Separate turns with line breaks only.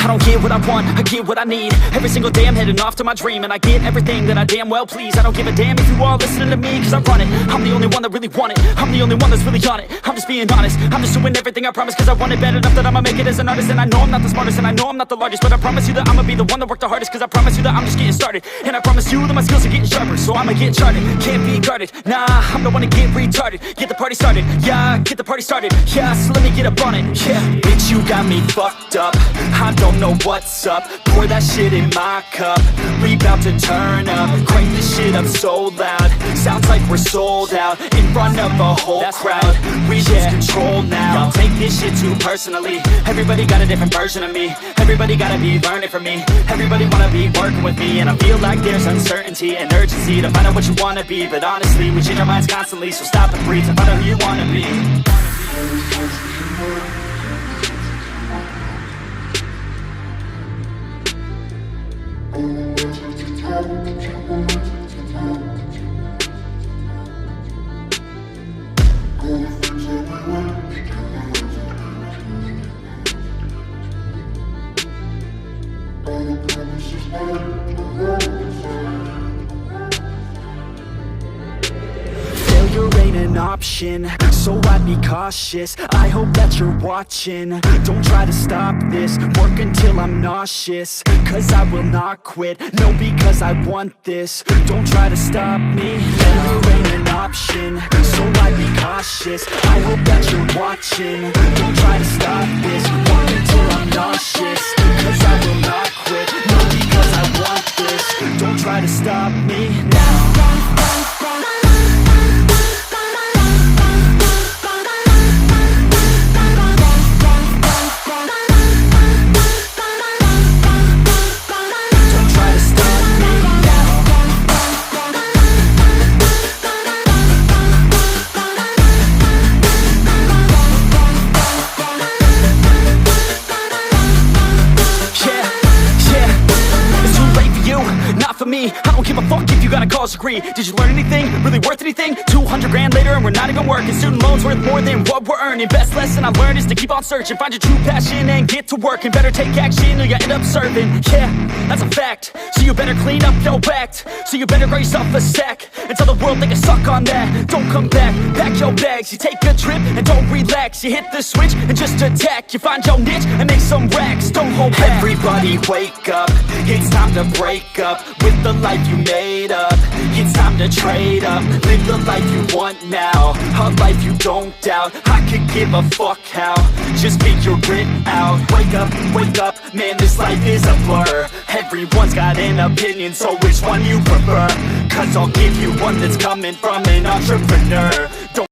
don't get what I want, I get what I need. Every single day I'm heading off to my dream, and I get everything that I damn well please. I don't give a damn if you all listening to me, cause I run it. I'm the only one that really want it, I'm the only one that's really on it. I'm just being honest, I'm just doing everything I promise, cause I want it bad enough that I'ma make it as an artist. And I know I'm not the smartest, and I know I'm not the largest, but I promise you that I'ma be the one that worked the hardest. Cause I promise you that I'm just getting started, and I promise you that my skills are getting sharper. So I'ma get charted, can't be guarded. Nah, I'm the one to get retarded. Get the party started, yeah, get the party started. Yeah, so let me get up on it, yeah. Bitch, you got me fucked up, I don't know what's up. Pour that shit in my cup, we bout to turn up. Crank this shit up so loud, sounds like we're sold out. In front of a whole crowd, we lose control now. Y'all take this shit too personally, everybody got a different version of me. Everybody gotta be learning from me, everybody wanna be working with me. And I feel like there's uncertainty and urgency to find out what you wanna be. But honestly, we change our minds constantly, so stop and breathe and find out who you wanna be. Failure ain't an option, so I'd be cautious. I hope that you're watching, don't try to stop this. Work until I'm nauseous, cause I will not quit. No, because I want this, don't try to stop me. Failure ain't an option, so I'd be cautious. I hope that you're watching, don't try to stop this. Work until I'm nauseous, cause I will not quit. No, because I want this, don't try to stop me now. For me, I don't give a fuck if you got a college degree. Did you learn anything? Really worth anything? 200 grand later and we're not even working. Student loans worth more than what we're earning. Best lesson I learned is to keep on searching. Find your true passion and get to work. And better take action or you end up serving. Yeah, that's a fact. So you better clean up your act. So you better grow yourself a sack and tell the world they can suck on that. Don't come back, pack your bags. You take a trip and don't relax. You hit the switch and just attack. You find your niche and make some racks. Don't hold back. Everybody wake up, it's time to break up with the life you made up. It's time to trade up, live the life you want now, a life you don't doubt. I could give a fuck how, just figure it out. Wake up, man, this life is a blur. Everyone's got an opinion, so which one you prefer? Cause I'll give you one that's coming from an entrepreneur.